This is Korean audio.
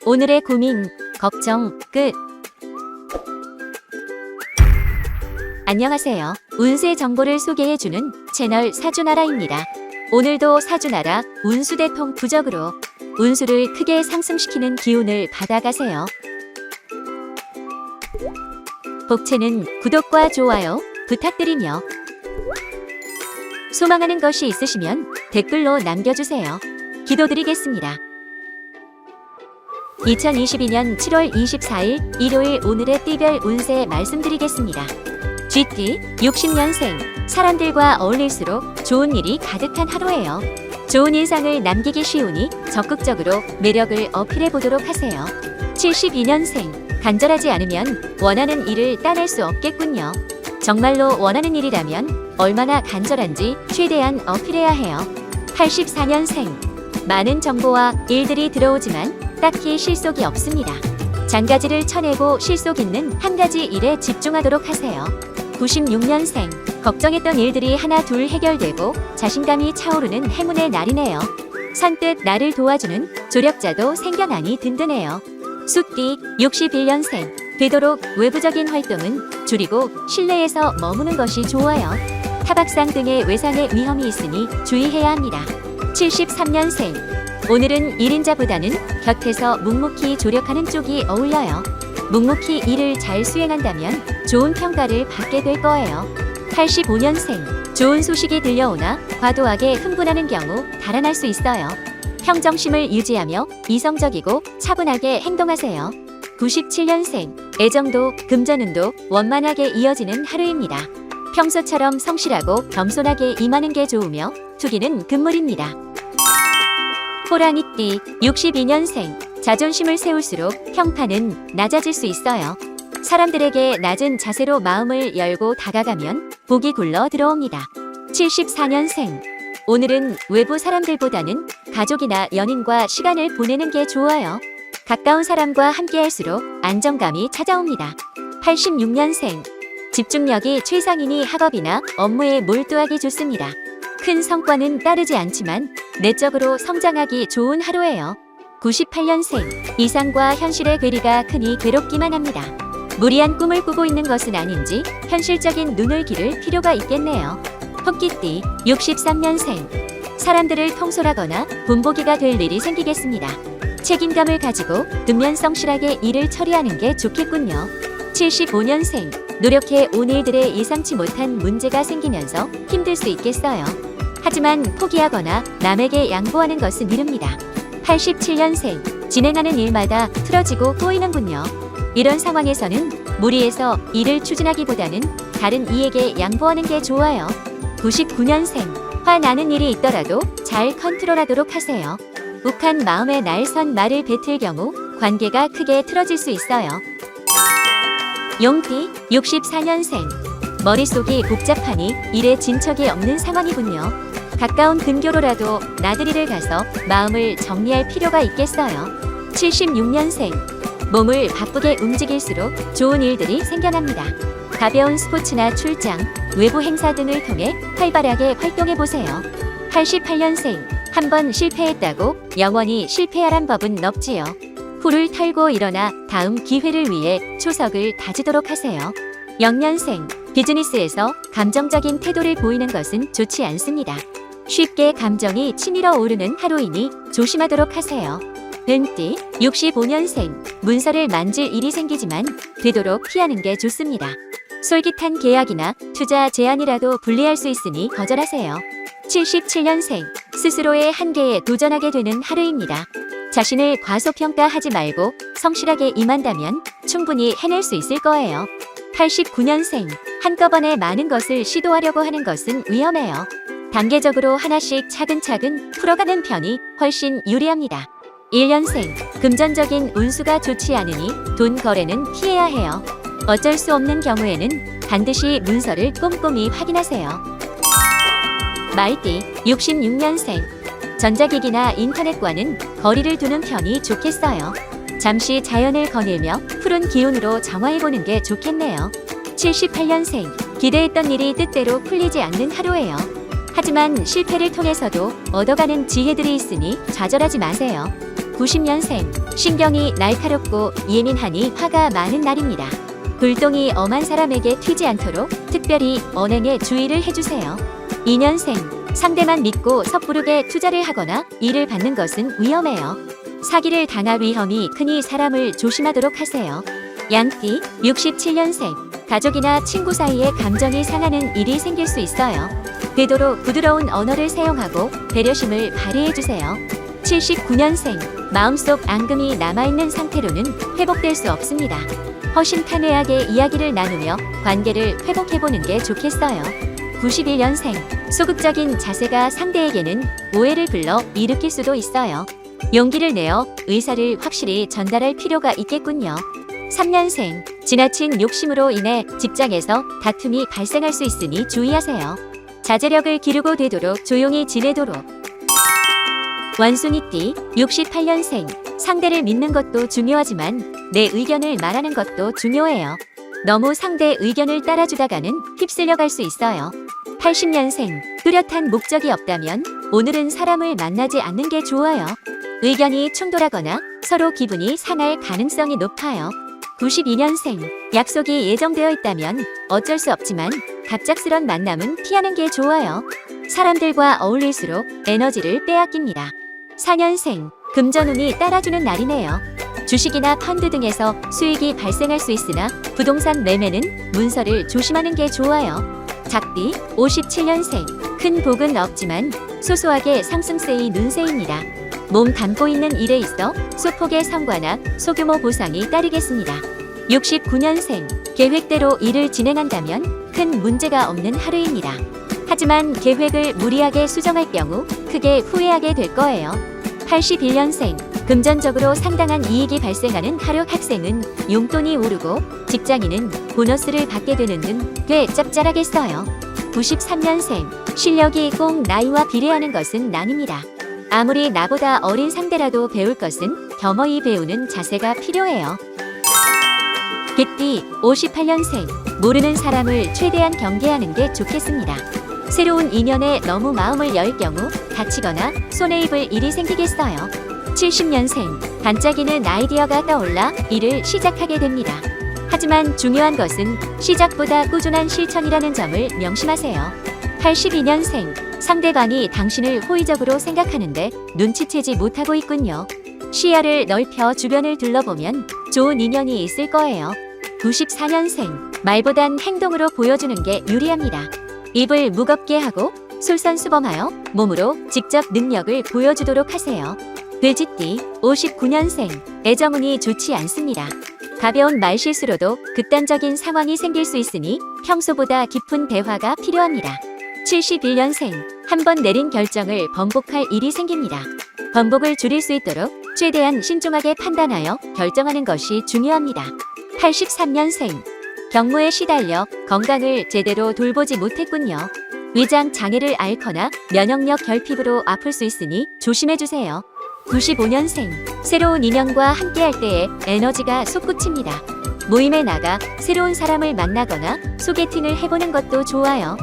오늘의 고민, 걱정 끝. 안녕하세요. 운세 정보를 소개해주는 채널 사주나라입니다. 오늘도 사주나라 운수대통 부적으로 운수를 크게 상승시키는 기운을 받아가세요. 복채는 구독과 좋아요 부탁드리며 소망하는 것이 있으시면 댓글로 남겨주세요. 기도드리겠습니다. 2022년 7월 24일 일요일 오늘의 띠별 운세 말씀드리겠습니다. 쥐띠 60년생, 사람들과 어울릴수록 좋은 일이 가득한 하루예요. 좋은 인상을 남기기 쉬우니 적극적으로 매력을 어필해 보도록 하세요. 72년생, 간절하지 않으면 원하는 일을 따낼 수 없겠군요. 정말로 원하는 일이라면 얼마나 간절한지 최대한 어필해야 해요. 84년생, 많은 정보와 일들이 들어오지만 딱히 실속이 없습니다. 장가지를 쳐내고 실속 있는 한 가지 일에 집중하도록 하세요. 96년생, 걱정했던 일들이 하나 둘 해결되고 자신감이 차오르는 행운의 날이네요. 선뜻 나를 도와주는 조력자도 생겨나니 든든해요. 숫띠 61년생, 되도록 외부적인 활동은 줄이고 실내에서 머무는 것이 좋아요. 타박상 등의 외상의 위험이 있으니 주의해야 합니다. 73년생, 오늘은 1인자보다는 곁에서 묵묵히 조력하는 쪽이 어울려요. 묵묵히 일을 잘 수행한다면 좋은 평가를 받게 될 거예요. 85년생, 좋은 소식이 들려오나 과도하게 흥분하는 경우 달아날 수 있어요. 평정심을 유지하며 이성적이고 차분하게 행동하세요. 97년생, 애정도 금전운도 원만하게 이어지는 하루입니다. 평소처럼 성실하고 겸손하게 임하는 게 좋으며 투기는 금물입니다. 호랑이띠 62년생, 자존심을 세울수록 평판은 낮아질 수 있어요. 사람들에게 낮은 자세로 마음을 열고 다가가면 복이 굴러 들어옵니다. 74년생, 오늘은 외부 사람들보다는 가족이나 연인과 시간을 보내는 게 좋아요. 가까운 사람과 함께할수록 안정감이 찾아옵니다. 86년생, 집중력이 최상이니 학업이나 업무에 몰두하기 좋습니다. 큰 성과는 따르지 않지만 내적으로 성장하기 좋은 하루예요. 98년생, 이상과 현실의 괴리가 크니 괴롭기만 합니다. 무리한 꿈을 꾸고 있는 것은 아닌지 현실적인 눈을 기를 필요가 있겠네요. 토끼띠 63년생, 사람들을 통솔하거나 본보기가 될 일이 생기겠습니다. 책임감을 가지고 근면성실하게 일을 처리하는 게 좋겠군요. 75년생, 노력해 온 일들에 예상치 못한 문제가 생기면서 힘들 수 있겠어요. 하지만 포기하거나 남에게 양보하는 것은 이릅니다. 87년생, 진행하는 일마다 틀어지고 꼬이는군요. 이런 상황에서는 무리해서 일을 추진하기보다는 다른 이에게 양보하는 게 좋아요. 99년생, 화나는 일이 있더라도 잘 컨트롤하도록 하세요. 욱한 마음에 날선 말을 뱉을 경우 관계가 크게 틀어질 수 있어요. 용띠 64년생, 머릿속이 복잡하니 일에 진척이 없는 상황이군요. 가까운 근교로라도 나들이를 가서 마음을 정리할 필요가 있겠어요. 76년생, 몸을 바쁘게 움직일수록 좋은 일들이 생겨납니다. 가벼운 스포츠나 출장, 외부 행사 등을 통해 활발하게 활동해보세요. 88년생, 한번 실패했다고 영원히 실패하란 법은 없지요. 풀을 털고 일어나 다음 기회를 위해 초석을 다지도록 하세요. 0년생, 비즈니스에서 감정적인 태도를 보이는 것은 좋지 않습니다. 쉽게 감정이 치밀어 오르는 하루이니 조심하도록 하세요. 은띠 65년생, 문서를 만질 일이 생기지만 되도록 피하는 게 좋습니다. 솔깃한 계약이나 투자 제안이라도 불리할 수 있으니 거절하세요. 77년생, 스스로의 한계에 도전하게 되는 하루입니다. 자신을 과소평가하지 말고 성실하게 임한다면 충분히 해낼 수 있을 거예요. 89년생, 한꺼번에 많은 것을 시도하려고 하는 것은 위험해요. 단계적으로 하나씩 차근차근 풀어가는 편이 훨씬 유리합니다. 1년생, 금전적인 운수가 좋지 않으니 돈 거래는 피해야 해요. 어쩔 수 없는 경우에는 반드시 문서를 꼼꼼히 확인하세요. 말띠 66년생, 전자기기나 인터넷과는 거리를 두는 편이 좋겠어요. 잠시 자연을 거닐며 푸른 기운으로 정화해보는 게 좋겠네요. 78년생, 기대했던 일이 뜻대로 풀리지 않는 하루예요. 하지만 실패를 통해서도 얻어가는 지혜들이 있으니 좌절하지 마세요. 90년생, 신경이 날카롭고 예민하니 화가 많은 날입니다. 불똥이 엄한 사람에게 튀지 않도록 특별히 언행에 주의를 해주세요. 2년생, 상대만 믿고 섣부르게 투자를 하거나 일을 받는 것은 위험해요. 사기를 당할 위험이 크니 사람을 조심하도록 하세요. 양띠, 67년생, 가족이나 친구 사이에 감정이 상하는 일이 생길 수 있어요. 되도록 부드러운 언어를 사용하고 배려심을 발휘해주세요. 79년생, 마음속 앙금이 남아있는 상태로는 회복될 수 없습니다. 허심탄회하게 이야기를 나누며 관계를 회복해보는 게 좋겠어요. 91년생, 소극적인 자세가 상대에게는 오해를 불러 일으킬 수도 있어요. 용기를 내어 의사를 확실히 전달할 필요가 있겠군요. 3년생, 지나친 욕심으로 인해 직장에서 다툼이 발생할 수 있으니 주의하세요. 자제력을 기르고 되도록 조용히 지내도록. 원숭이띠, 68년생, 상대를 믿는 것도 중요하지만 내 의견을 말하는 것도 중요해요. 너무 상대 의견을 따라주다가는 휩쓸려 갈 수 있어요. 80년생, 뚜렷한 목적이 없다면 오늘은 사람을 만나지 않는 게 좋아요. 의견이 충돌하거나 서로 기분이 상할 가능성이 높아요. 92년생, 약속이 예정되어 있다면 어쩔 수 없지만 갑작스런 만남은 피하는 게 좋아요. 사람들과 어울릴수록 에너지를 빼앗깁니다. 4년생, 금전운이 따라주는 날이네요. 주식이나 펀드 등에서 수익이 발생할 수 있으나 부동산 매매는 문서를 조심하는 게 좋아요. 작띠, 57년생, 큰 복은 없지만 소소하게 상승세의 눈새입니다. 몸 담고 있는 일에 있어 소폭의 성과나 소규모 보상이 따르겠습니다. 69년생, 계획대로 일을 진행한다면 큰 문제가 없는 하루입니다. 하지만 계획을 무리하게 수정할 경우 크게 후회하게 될 거예요. 81년생, 금전적으로 상당한 이익이 발생하는 하루. 학생은 용돈이 오르고 직장인은 보너스를 받게 되는 등 꽤 짭짤하겠어요. 93년생, 실력이 꼭 나이와 비례하는 것은 아닙니다. 아무리 나보다 어린 상대라도 배울 것은 겸허히 배우는 자세가 필요해요. 개띠, 58년생, 모르는 사람을 최대한 경계하는 게 좋겠습니다. 새로운 인연에 너무 마음을 열 경우 다치거나 손해 입을 일이 생기겠어요. 70년생, 반짝이는 아이디어가 떠올라 일을 시작하게 됩니다. 하지만 중요한 것은 시작보다 꾸준한 실천이라는 점을 명심하세요. 82년생, 상대방이 당신을 호의적으로 생각하는데 눈치채지 못하고 있군요. 시야를 넓혀 주변을 둘러보면 좋은 인연이 있을 거예요. 94년생, 말보단 행동으로 보여주는 게 유리합니다. 입을 무겁게 하고 솔선수범하여 몸으로 직접 능력을 보여주도록 하세요. 돼지띠, 59년생, 애정운이 좋지 않습니다. 가벼운 말실수로도 극단적인 상황이 생길 수 있으니 평소보다 깊은 대화가 필요합니다. 71년생, 한 번 내린 결정을 번복할 일이 생깁니다. 번복을 줄일 수 있도록 최대한 신중하게 판단하여 결정하는 것이 중요합니다. 83년생, 경무에 시달려 건강을 제대로 돌보지 못했군요. 위장 장애를 앓거나 면역력 결핍으로 아플 수 있으니 조심해주세요. 95년생, 새로운 인연과 함께할 때에 에너지가 솟구칩니다. 모임에 나가 새로운 사람을 만나거나 소개팅을 해보는 것도 좋아요.